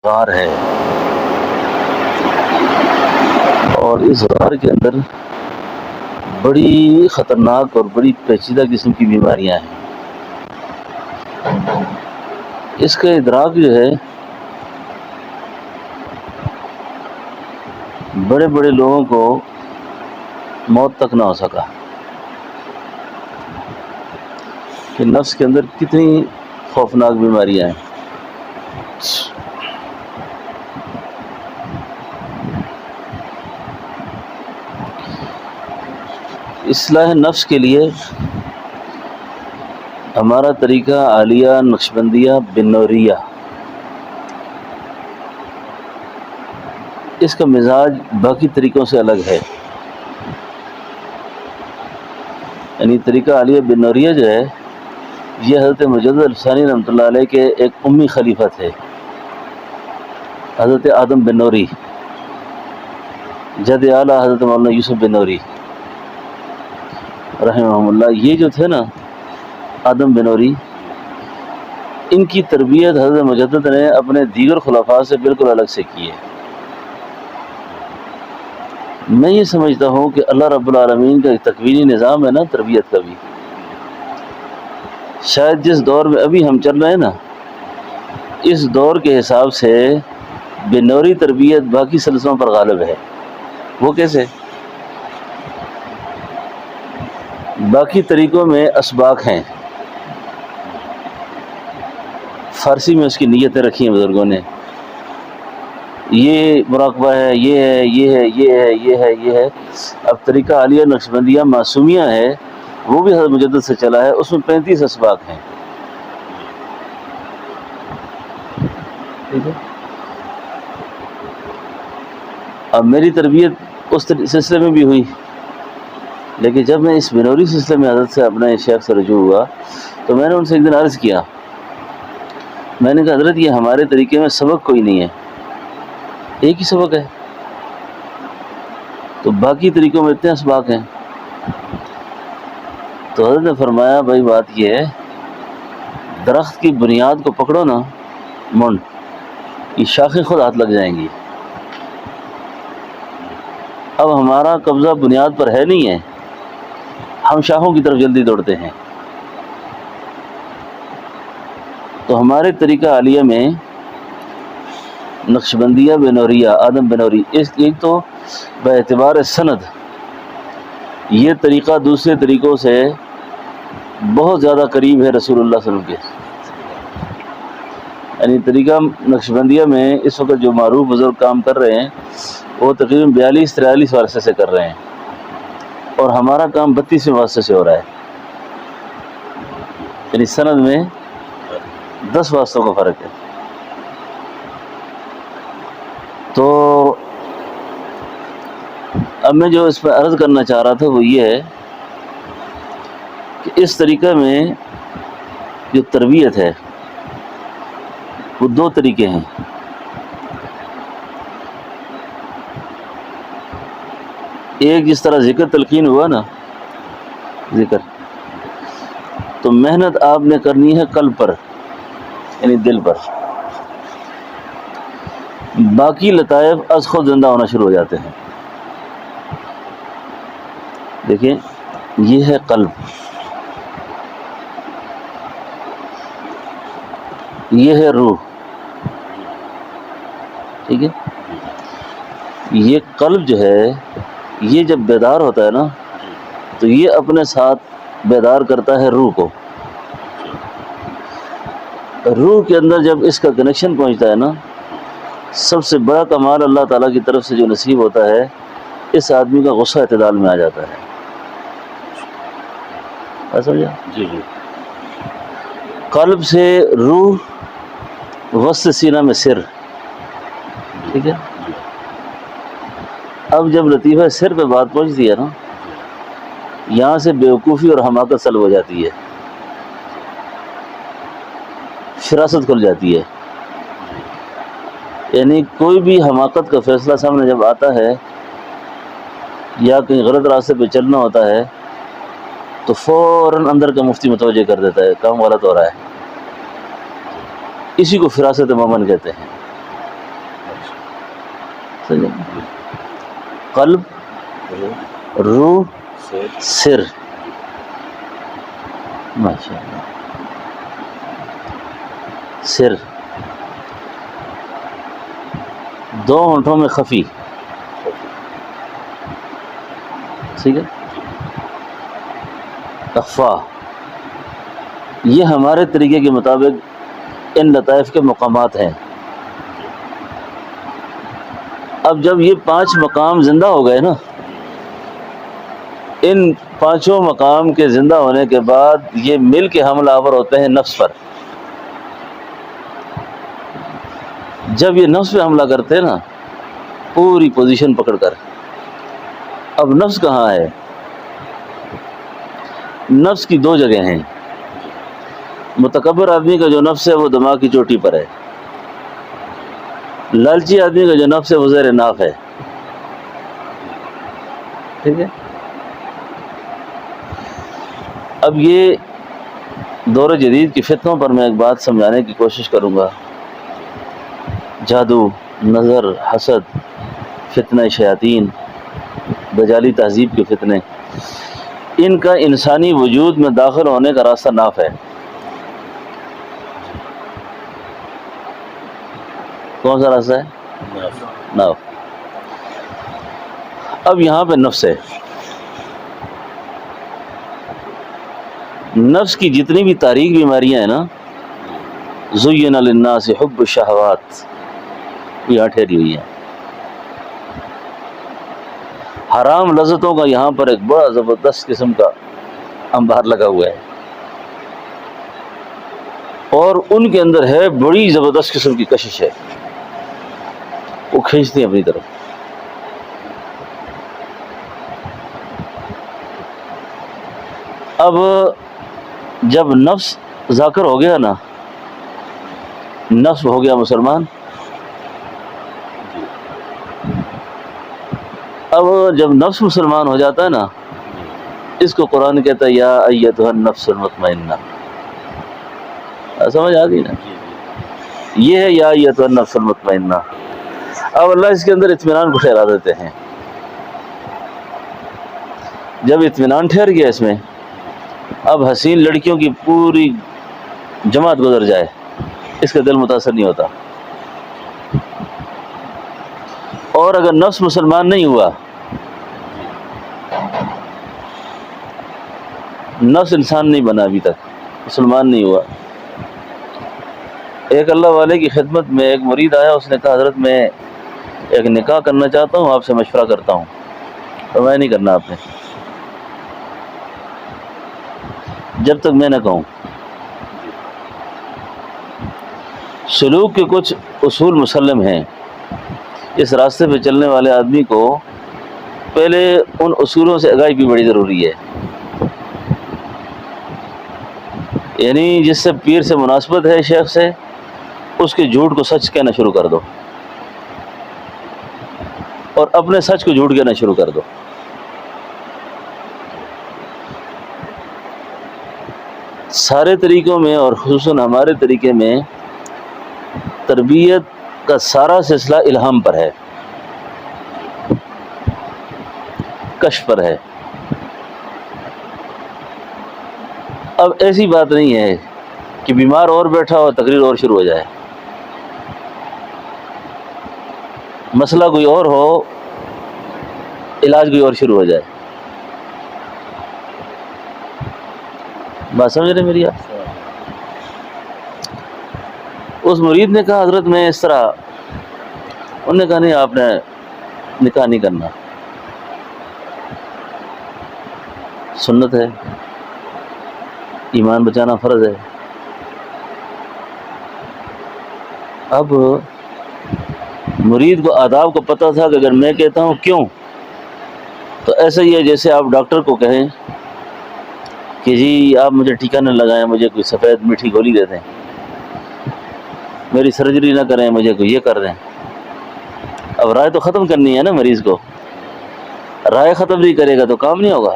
غار ہے، اور اس غار کے اندر بڑی خطرناک اور بڑی پیچیدہ قسم کی بیماریاں ہیں۔ اس کا ادراک جو ہے بڑے بڑے لوگوں کو موت تک نہ ہو سکا کہ نفس کے اندر کتنی خوفناک بیماریاں ہیں۔ اصلاح نفس کے لیے ہمارا طریقہ عالیہ نقشبندیہ بنوریہ، اس کا مزاج باقی طریقوں سے الگ ہے۔ یعنی طریقہ عالیہ بنوریہ جو ہے یہ حضرت مجدد الفسانی رحمۃ اللہ علیہ کے ایک امی خلیفہ تھے، حضرت آدم بن نوری، جد اعلیٰ حضرت مولانا یوسف بن نوری رحمہ اللہ۔ یہ جو تھے نا آدم بن نوری، ان کی تربیت حضرت مجدد نے اپنے دیگر خلفاء سے بالکل الگ سے کی ہے۔ میں یہ سمجھتا ہوں کہ اللہ رب العالمین کا ایک تکوینی نظام ہے نا تربیت کا بھی، شاید جس دور میں ابھی ہم چل رہے ہیں نا، اس دور کے حساب سے بنوری تربیت باقی سلسلوں پر غالب ہے۔ وہ کیسے؟ باقی طریقوں میں اسباق ہیں، فارسی میں اس کی نیتیں رکھی ہیں بزرگوں نے، یہ مراقبہ ہے، یہ ہے، یہ ہے، یہ ہے، یہ ہے، یہ ہے۔ اب طریقہ عالیہ نقشبندیہ معصومیہ ہے، وہ بھی حضرت مجدد سے چلا ہے، اس میں 35 اسباق ہیں۔ ٹھیک ہے، اب میری تربیت اس سلسلے میں بھی ہوئی، لیکن جب میں اس بنوری سلسلے میں حضرت سے اپنے شیخ سے رجوع ہوا تو میں نے ان سے ایک دن عرض کیا، میں نے کہا حضرت یہ ہمارے طریقے میں سبق کوئی نہیں ہے، ایک ہی سبق ہے، تو باقی طریقوں میں اتنے اسباق ہیں۔ تو حضرت نے فرمایا بھائی بات یہ ہے، درخت کی بنیاد کو پکڑو نا منڈ، یہ شاخیں خود ہاتھ لگ جائیں گی۔ اب ہمارا قبضہ بنیاد پر ہے نہیں ہے، ہم شاخوں کی طرف جلدی دوڑتے ہیں۔ تو ہمارے طریقہ عالیہ میں نقشبندیہ بنوریہ آدم بنوری، اس ایک تو باعتبار سند یہ طریقہ دوسرے طریقوں سے بہت زیادہ قریب ہے رسول اللہ صلی اللہ علیہ وسلم کے۔ یعنی طریقہ نقشبندیہ میں اس وقت جو معروف بزرگ کام کر رہے ہیں وہ تقریباً 42-43 وارثے سے کر رہے ہیں، اور ہمارا کام 32ویں واسطے سے ہو رہا ہے، یعنی سند میں 10 واسطوں کا فرق ہے۔ تو اب میں جو اس پہ عرض کرنا چاہ رہا تھا وہ یہ ہے کہ اس طریقہ میں جو تربیت ہے وہ 2 طریقے ہیں۔ ایک جس طرح ذکر تلقین ہوا نا، ذکر تو محنت آپ نے کرنی ہے قلب پر، یعنی دل پر، باقی لطائف از خود زندہ ہونا شروع ہو جاتے ہیں۔ دیکھیں یہ ہے قلب، یہ ہے روح، ٹھیک ہے، یہ قلب جو ہے یہ جب بیدار ہوتا ہے نا تو یہ اپنے ساتھ بیدار کرتا ہے روح کو۔ روح کے اندر جب اس کا کنیکشن پہنچتا ہے نا، سب سے بڑا کمال اللہ تعالیٰ کی طرف سے جو نصیب ہوتا ہے، اس آدمی کا غصہ اعتدال میں آ جاتا ہے۔ سمجھا؟ جی جی۔ قلب سے روح، وسط سینہ میں سر، ٹھیک ہے۔ اب جب لطیفہ سر پہ بات پہنچتی ہے نا، یہاں سے بیوقوفی اور حماقت سلب ہو جاتی ہے، فراست کھل جاتی ہے۔ یعنی کوئی بھی حماقت کا فیصلہ سامنے جب آتا ہے یا کہیں غلط راستے پہ چلنا ہوتا ہے تو فوراً اندر کا مفتی متوجہ کر دیتا ہے کام غلط ہو رہا ہے، اسی کو فراست مومن کہتے ہیں۔ قلب، روح، سر. ماشاء اللہ. سر دو ہونٹوں میں خفی. ٹھیک ہے. اخفا، یہ ہمارے طریقے کے مطابق ان لطائف کے مقامات ہیں. اب جب یہ 5 مقام زندہ ہو گئے نا، ان 5 مقام کے زندہ ہونے کے بعد یہ مل کے حملہ آور ہوتے ہیں نفس پر. جب یہ نفس پہ حملہ کرتے ہیں نا پوری پوزیشن پکڑ کر، اب نفس کہاں ہے؟ نفس کی 2 جگہ ہیں. متکبر آدمی کا جو نفس ہے وہ دماغ کی چوٹی پر ہے. لالچی آدمی کا جو نفس ہے وہ زیر ناف ہے. ٹھیک ہے. اب یہ دور جدید کی فتنوں پر میں ایک بات سمجھانے کی کوشش کروں گا. جادو، نظر، حسد، فتنہ شیاطین، دجالی تہذیب کے فتنے، ان کا انسانی وجود میں داخل ہونے کا راستہ ناف ہے. کون سا راستہ ہے؟ ناف. اب یہاں پہ نفس ہے. نفس کی جتنی بھی تاریک بیماریاں ہیں نا، زین للناس حب الشہوات، یہاں ٹھہری ہوئی ہیں. حرام لذتوں کا یہاں پر ایک بڑا زبردست قسم کا انبار لگا ہوا ہے، اور ان کے اندر ہے بڑی زبردست قسم کی کشش ہے، وہ کھینچتی ہیں اپنی طرف. اب جب نفس ذاکر ہو گیا نا، نفس ہو گیا مسلمان. اب جب نفس مسلمان ہو جاتا ہے نا، اس کو قرآن کہتا ہے یا ایتھا النفس المطمئنہ. سمجھ آ گئی نا؟ یہ ہے یا ایتھا النفس المطمئنہ. اب اللہ اس کے اندر اطمینان کو ٹھہرا دیتے ہیں. جب اطمینان ٹھہر گیا اس میں، اب حسین لڑکیوں کی پوری جماعت گزر جائے، اس کا دل متاثر نہیں ہوتا. اور اگر نفس مسلمان نہیں ہوا، نفس انسان نہیں بنا، ابھی تک مسلمان نہیں ہوا. ایک اللہ والے کی خدمت میں ایک مرید آیا، اس نے کہا حضرت میں ایک نکاح کرنا چاہتا ہوں، آپ سے مشورہ کرتا ہوں. تو میں نہیں کرنا آپ نے، جب تک میں نہ کہوں. سلوک کے کچھ اصول مسلم ہیں. اس راستے پہ چلنے والے آدمی کو پہلے ان اصولوں سے آگاہی بھی بڑی ضروری ہے. یعنی جس سے پیر سے مناسبت ہے، شیخ سے، اس کے جھوٹ کو سچ کہنا شروع کر دو، اور اپنے سچ کو جھوٹ کہنا شروع کر دو. سارے طریقوں میں اور خصوصاً ہمارے طریقے میں تربیت کا سارا سلسلہ الہام پر ہے، کشف پر ہے. اب ایسی بات نہیں ہے کہ بیمار اور بیٹھا ہو تقریر اور شروع ہو جائے، مسئلہ کوئی اور ہو علاج کوئی اور شروع ہو جائے. بات سمجھ رہے میری آپ؟ اس مرید نے کہا حضرت میں اس طرح، انہوں نے کہا نہیں آپ نے نکاح نہیں کرنا، سنت ہے، ایمان بچانا فرض ہے. اب مرید کو آداب کو پتہ تھا کہ اگر میں کہتا ہوں کیوں، تو ایسا ہی ہے جیسے آپ ڈاکٹر کو کہیں کہ جی آپ مجھے ٹیکا نہ لگائیں، مجھے کوئی سفید میٹھی گولی دے دیں، میری سرجری نہ کریں، مجھے کوئی یہ کر دیں. اب رائے تو ختم کرنی ہے نا مریض کو، رائے ختم نہیں کرے گا تو کام نہیں ہوگا.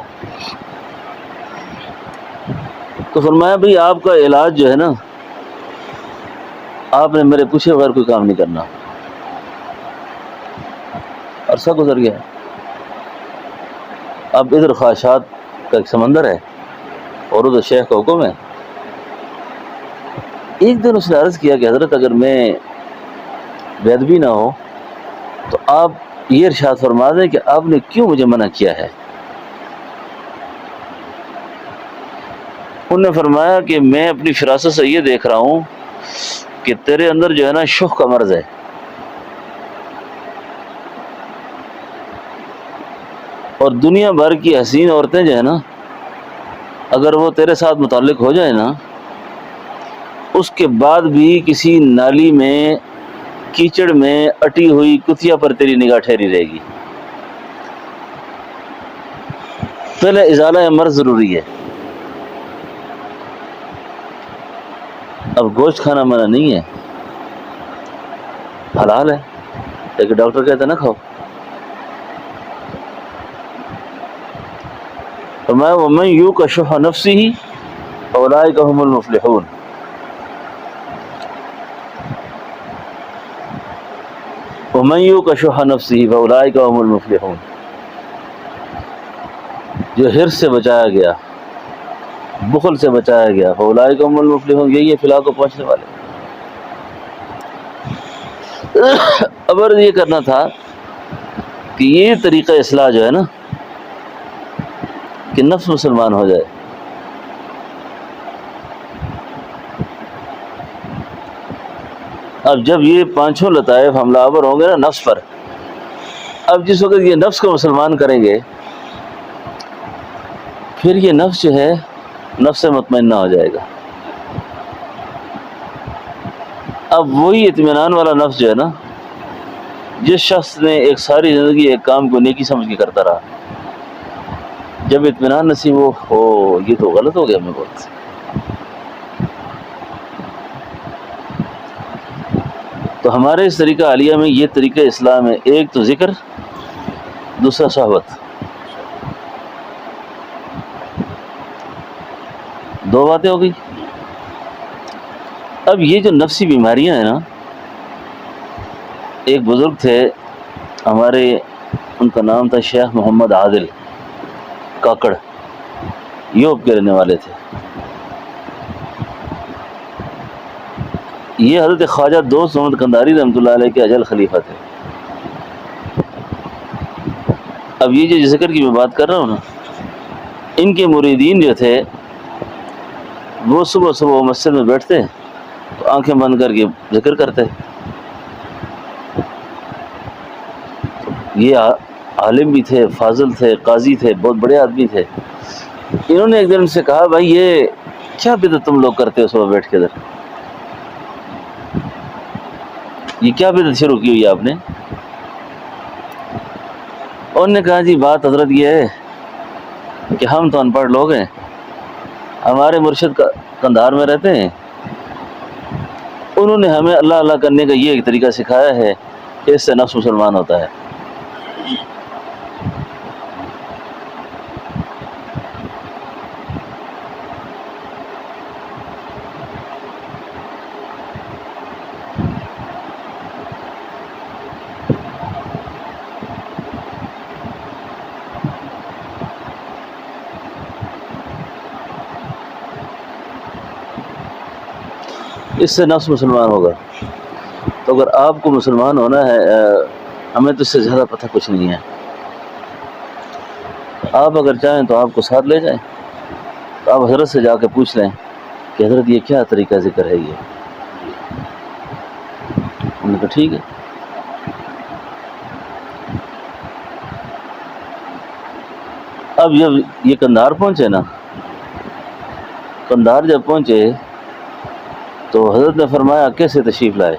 تو فرمایا بھئی آپ کا علاج جو ہے نا، آپ نے میرے پوچھے بغیر کوئی کام نہیں کرنا. عرصہ گزر گیا. اب ادھر خواہشات کا ایک سمندر ہے اور ادھر شیخ کا حکم ہے. ایک دن اس نے عرض کیا کہ حضرت اگر میں بے ادبی نہ ہو تو آپ یہ ارشاد فرما دیں کہ آپ نے کیوں مجھے منع کیا ہے. انہوں نے فرمایا کہ میں اپنی فراست سے یہ دیکھ رہا ہوں کہ تیرے اندر جو ہے نا شوق کا مرض ہے. اور دنیا بھر کی حسین عورتیں جو ہے نا اگر وہ تیرے ساتھ متعلق ہو جائیں نا اس کے بعد بھی کسی نالی میں کیچڑ میں اٹی ہوئی کتیا پر تیری نگاہ ٹھہری رہے گی. پہلے ازالہ مرض ضروری ہے. اب گوشت کھانا منع نہیں ہے، حلال ہے، لیکن ڈاکٹر کہتے ہیں نہ کھاؤ. فرمایا وَمَن يُوقَ شُحَّ نَفْسِهِ فَأُولَٰئِكَ هُمُ الْمُفْلِحُونَ. وَمَن يُوقَ شُحَّ نَفْسِهِ فَأُولَٰئِكَ هُمُ الْمُفْلِحُونَ. جو حرص سے بچایا گیا، بخل سے بچایا گیا، فَأُولَٰئِكَ هُمُ الْمُفْلِحُونَ، یہی ہے فلاح کو پہنچنے والے. اب عرض یہ کرنا تھا کہ یہ طریقہ اصلاح جو ہے نا کہ نفس مسلمان ہو جائے. اب جب یہ پانچوں لطائف حملہ آور ہوں گے نا نفس پر، اب جس وقت یہ نفس کو مسلمان کریں گے پھر یہ نفس جو ہے نفس مطمئنہ ہو جائے گا. اب وہی اطمینان والا نفس جو ہے نا جس شخص نے ایک ساری زندگی ایک کام کو نیکی سمجھ کے کرتا رہا، جب اطمینان نصیب ہو یہ تو غلط ہو گیا میں بہت. تو ہمارے اس طریقہ عالیہ میں یہ طریقہ اسلام ہے، ایک تو ذکر، دوسرا صحبت. دو باتیں ہو گئی. اب یہ جو نفسی بیماریاں ہیں نا، ایک بزرگ تھے ہمارے، ان کا نام تھا شیخ محمد عادل کاکڑ، یوب کے رہنے والے تھے. یہ حضرت خواجہ دوست محمد قنداری رحمۃ اللہ علیہ کے اجل خلیفہ تھے. اب یہ جو ذکر کی میں بات کر رہا ہوں نا، ان کے مریدین جو تھے وہ صبح صبح مسجد میں بیٹھتے تو آنکھیں بند کر کے ذکر کرتے. یہ عالم بھی تھے، فاضل تھے، قاضی تھے، بہت بڑے آدمی تھے. انہوں نے ایک دن ان سے کہا بھائی یہ کیا بدعت تم لوگ کرتے ہو صبح بیٹھ کے ادھر، یہ کیا بدعت شروع کی ہوئی آپ نے؟ اور نے کہا جی بات حضرت یہ ہے کہ ہم تو ان پڑھ لوگ ہیں، ہمارے مرشد قندھار میں رہتے ہیں، انہوں نے ہمیں اللہ اللہ کرنے کا یہ ایک طریقہ سکھایا ہے کہ اس سے نفس مسلمان ہوتا ہے. اس سے نفس مسلمان ہوگا. تو اگر آپ کو مسلمان ہونا ہے، ہمیں تو اس سے زیادہ پتہ کچھ نہیں ہے. آپ اگر چاہیں تو آپ کو ساتھ لے جائیں، تو آپ حضرت سے جا کے پوچھ لیں کہ حضرت یہ کیا طریقہ ذکر ہے. یہ انہوں نے کہا ٹھیک ہے. اب جب یہ قندھار پہنچے نا، قندھار جب پہنچے تو حضرت نے فرمایا کیسے تشریف لائے؟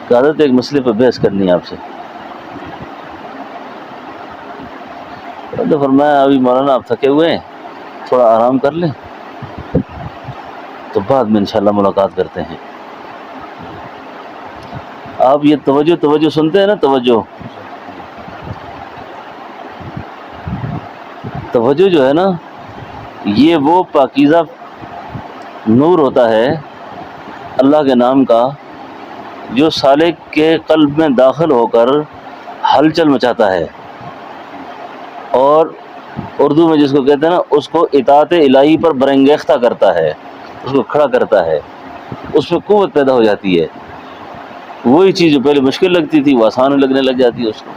کہ حضرت ایک مسئلے پہ بحث کرنی ہے آپ سے. حضرت نے فرمایا ابھی مولانا آپ تھکے ہوئے ہیں، تھوڑا آرام کر لیں، تو بعد میں انشاءاللہ ملاقات کرتے ہیں. آپ یہ توجہ سنتے ہیں نا، توجہ جو ہے نا یہ وہ پاکیزہ نور ہوتا ہے اللہ کے نام کا جو سالک کے قلب میں داخل ہو کر ہلچل مچاتا ہے، اور اردو میں جس کو کہتے ہیں نا، اس کو اطاعت الہی پر برانگیختہ کرتا ہے، اس کو کھڑا کرتا ہے، اس میں قوت پیدا ہو جاتی ہے۔ وہی چیز جو پہلے مشکل لگتی تھی وہ آسان لگنے لگ جاتی ہے اس کو،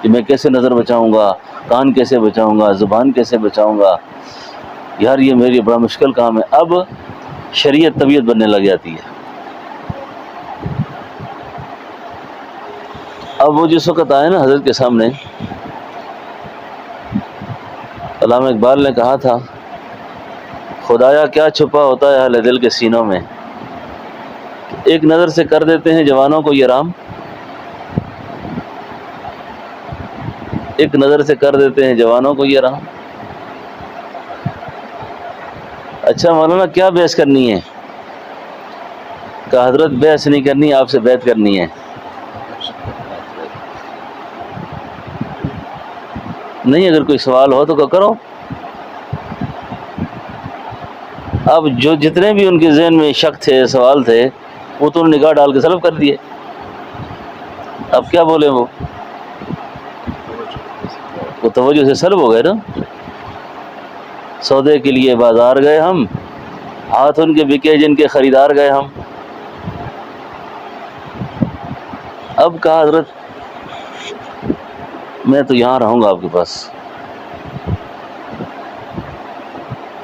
کہ میں کیسے نظر بچاؤں گا، کان کیسے بچاؤں گا، زبان کیسے بچاؤں گا، یار یہ میری بڑا مشکل کام ہے۔ اب شریعت طبیعت بننے لگ جاتی ہے۔ اب وہ جس وقت آئے نا حضرت کے سامنے، علامہ اقبال نے کہا تھا، خدایا کیا چھپا ہوتا ہے اہل دل کے سینوں میں، ایک نظر سے کر دیتے ہیں جوانوں کو یہ رام، ایک نظر سے کر دیتے ہیں جوانوں کو یہ رام۔ اچھا مولانا کیا بحث کرنی ہے؟ کہ حضرت بحث نہیں کرنی، آپ سے بیعت کرنی ہے۔ نہیں، اگر کوئی سوال ہو تو کرو۔ اب جو جتنے بھی ان کے ذہن میں شک تھے، سوال تھے، وہ تو نگاہ ڈال کے سلب کر دیے۔ اب کیا بولے وہ توجہ سے سلب ہو گئے نا۔ سودے کے لیے بازار گئے ہم، ہاتھ ان کے بکے جن کے خریدار گئے ہم۔ اب کہا حضرت میں تو یہاں رہوں گا آپ کے پاس۔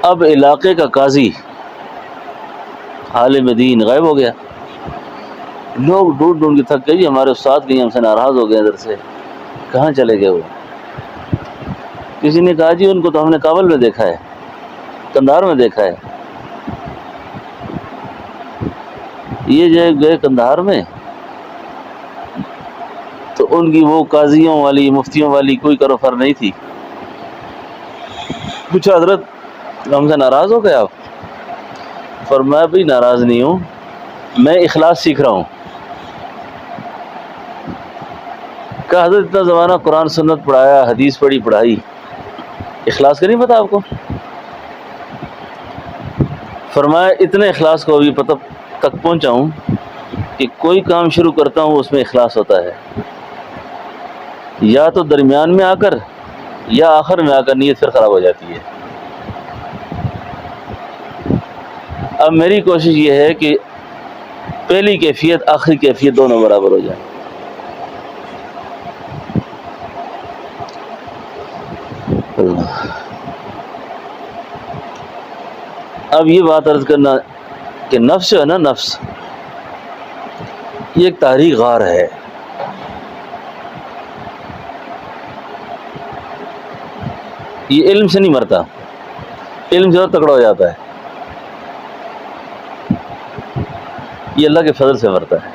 اب علاقے کا قاضی عالم دین غائب ہو گیا، لوگ ڈھونڈ ڈھونڈ کے تھک گئے، ہمارے استاد کہیں ہم سے ناراض ہو گئے، ادھر سے کہاں چلے گئے وہ؟ کسی نے کہا جی ان کو تو ہم نے کابل میں دیکھا ہے، قندھار میں دیکھا ہے۔ یہ جو گئے قندھار میں تو ان کی وہ قاضیوں والی مفتیوں والی کوئی کروفر نہیں تھی۔ پوچھا حضرت ہم سے ناراض ہو گئے آپ؟ فرمایا بھائی ناراض نہیں ہوں، میں اخلاص سیکھ رہا ہوں۔ کہا حضرت اتنا زمانہ قرآن سنت پڑھایا، حدیث پڑھی پڑھائی، اخلاص کا نہیں پتا آپ کو؟ فرمایا اتنے اخلاص کو ابھی پتہ تک پہنچا ہوں کہ کوئی کام شروع کرتا ہوں اس میں اخلاص ہوتا ہے، یا تو درمیان میں آ کر یا آخر میں آ کر نیت پھر خراب ہو جاتی ہے۔ اب میری کوشش یہ ہے کہ پہلی کیفیت آخری کیفیت دونوں برابر ہو جائیں۔ اب یہ بات عرض کرنا کہ نفس جو ہے نا، نفس یہ ایک تاریخ غار ہے۔ یہ علم سے نہیں مرتا، علم سے اور تکڑا ہو جاتا ہے، یہ اللہ کے فضل سے مرتا ہے۔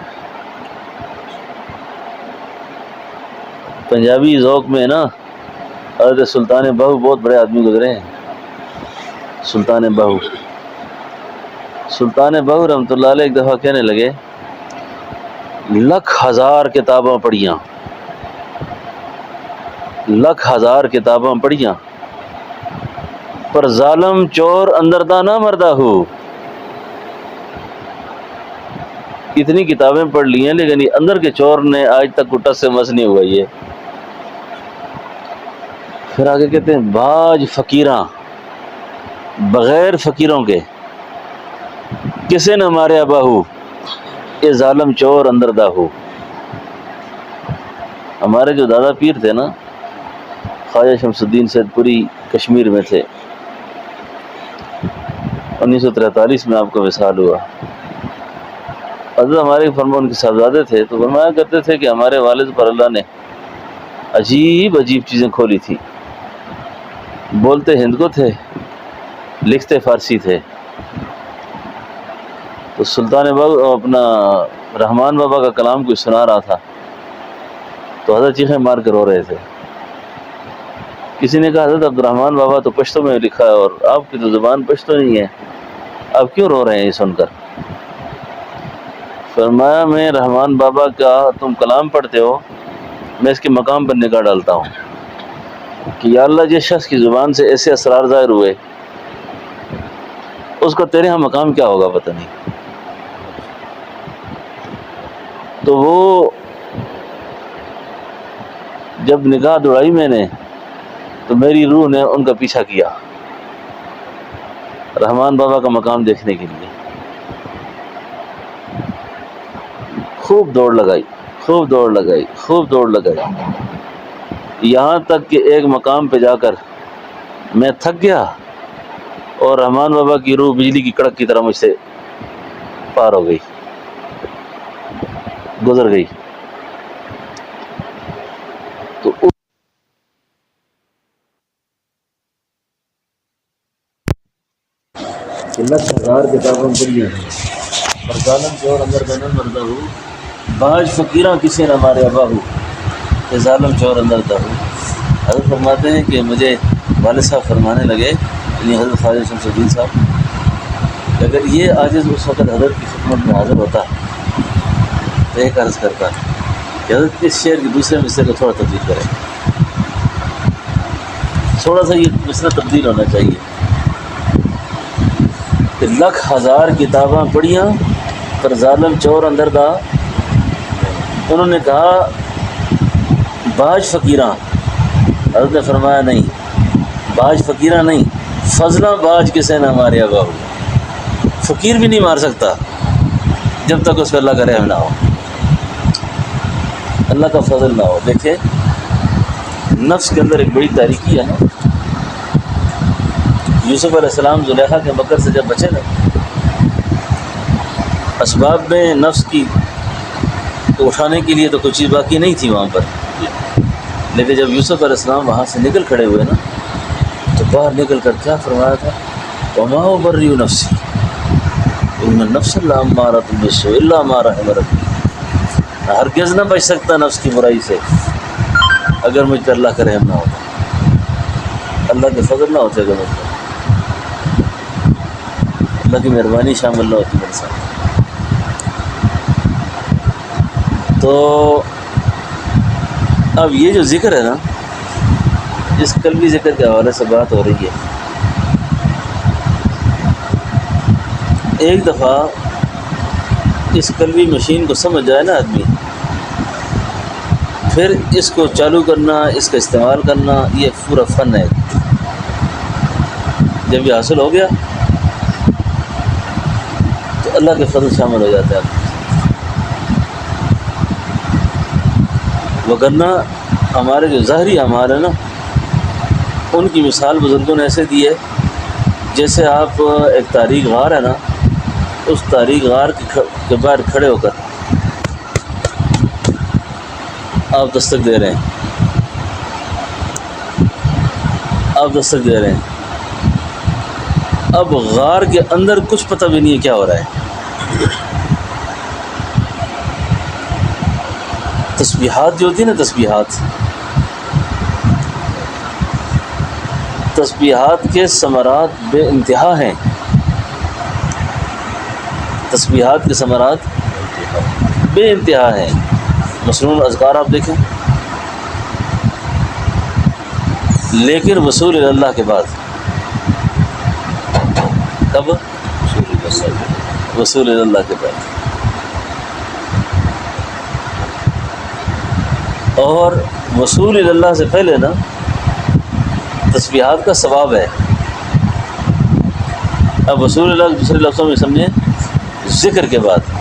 پنجابی ذوق میں نا حضرت سلطان بہو بہت بڑے آدمی گزرے ہیں۔ سلطان بہو رحمۃ اللہ علیہ ایک دفعہ کہنے لگے، لکھ ہزار کتاباں پڑھیاں، لکھ ہزار کتاباں پڑھیاں، پر ظالم چور اندر دا نہ مردہ ہو۔ اتنی کتابیں پڑھ لی ہیں لیکن یہ اندر کے چور نے آج تک کٹس سے مس نہیں ہوا۔ یہ پھر آگے کہتے ہیں باج فقیراں بغیر فقیروں کے کسے نہ مارے باہو، یہ ظالم چور اندر دا ہو۔ ہمارے جو دادا پیر تھے نا، خواجہ شمس الدین سید پوری کشمیر میں تھے، 1943 میں آپ کا وصال ہوا۔ حضرت ہمارے ان کے صاحبزادے تھے تو فرمایا کرتے تھے کہ ہمارے والد پر اللہ نے عجیب عجیب چیزیں کھولی تھی۔ بولتے ہند کو تھے، لکھتے فارسی تھے۔ تو سلطان بابا اپنا رحمان بابا کا کلام کوئی سنا رہا تھا تو حضرت چیخیں مار کے رو رہے تھے۔ کسی نے کہا حضرت عبد الرحمان بابا تو پشتو میں لکھا ہے اور آپ کی تو زبان پشتو نہیں ہے، آپ کیوں رو رہے ہیں یہ سن کر؟ فرمایا میں رحمان بابا کا تم کلام پڑھتے ہو، میں اس کے مقام پر نگاہ ڈالتا ہوں کہ یا اللہ جس شخص کی زبان سے ایسے اسرار ظاہر ہوئے اس کا تیرے ہاں مقام کیا ہوگا پتہ نہیں۔ تو وہ جب نگاہ دوڑائی میں نے تو میری روح نے ان کا پیچھا کیا رحمان بابا کا مقام دیکھنے کے لیے. خوب دوڑ لگائی یہاں تک کہ ایک مقام پہ جا کر میں تھک گیا اور رحمان بابا کی روح بجلی کی کڑک کی طرح مجھ سے پار ہو گئی، گزر گئی. تو لکھ ہزار کتابوں پڑھیاں اور ظالم چور اندر دنن مردہ ہو، باج فقیراں کسی نہ مارے ابا ہو کہ ظالم چور اندر دا ہو. حضرت فرماتے ہیں کہ مجھے والد صاحب فرمانے لگے، یعنی حضرت خواجہ شمس الدین صاحب، کہ اگر یہ عاجز اس وقت حضرت کی خدمت میں حاضر ہوتا تو ایک عرض کرتا کہ حضرت اس شعر کے دوسرے مصرے کو تھوڑا تبدیل کریں، تھوڑا سا یہ مصرع تبدیل ہونا چاہیے کہ لکھ ہزار کتاباں پڑھیاں پر ظالم چور اندر دا. انہوں نے کہا باج فقیراں، حضرت نے فرمایا نہیں، باج فقیراں نہیں، فضلاں باج کسے نہ مارے ابا ہو. فقیر بھی نہیں مار سکتا جب تک اس پہ اللہ کا رحم نہ ہو، اللہ کا فضل نہ ہو. دیکھیں نفس کے اندر ایک بڑی تاریکی ہے نا. یوسف علیہ السلام زلیخا کے مکر سے جب بچے نا، اسباب میں نفس کی تو اٹھانے کے لیے تو کوئی چیز باقی نہیں تھی وہاں پر، لیکن جب یوسف علیہ السلام وہاں سے نکل کھڑے ہوئے نا تو باہر نکل کر کیا فرمایا تھا، وما ابرئ نفسی ان النفس لامارۃ بالسوء الا ما رحم ربی. ہرگز نہ بچ سکتا نفس کی برائی سے اگر مجھ پر اللہ کا رحم نہ ہوتا، اللہ کے فضل نہ ہوتے، اگر مجھ پر اللہ کی مہربانی شامل نہ ہوتی میرے ساتھ. تو اب یہ جو ذکر ہے نا، اس قلبی ذکر کے حوالے سے بات ہو رہی ہے. ایک دفعہ اس قلبی مشین کو سمجھ جائے نا آدمی، پھر اس کو چالو کرنا، اس کا استعمال کرنا، یہ پورا فن ہے. جب یہ حاصل ہو گیا تو اللہ کے فضل شامل ہو جاتا ہے. وگرنہ ہمارے جو ظاہری اعمال ہیں نا، ان کی مثال بزرگوں نے ایسے دی ہے جیسے آپ ایک تاریک غار ہے نا، اس تاریک غار کے باہر کھڑے ہو کر آپ دستک دے رہے ہیں، اب غار کے اندر کچھ پتہ بھی نہیں ہے کیا ہو رہا ہے. تسبیحات جو ہوتی ہیں نا، تسبیحات کے ثمرات بے انتہا ہیں. تسبیحات کے ثمرات بے انتہا ہیں. مسنون اذکار آپ دیکھیں، لیکن وصول اللہ کے بعد کب؟ وصول اللہ کے بعد. اور وصول اللہ سے پہلے نا تسبیحات کا ثواب ہے. اب وصول اللہ دوسرے لفظوں میں سمجھیں ذکر کے بعد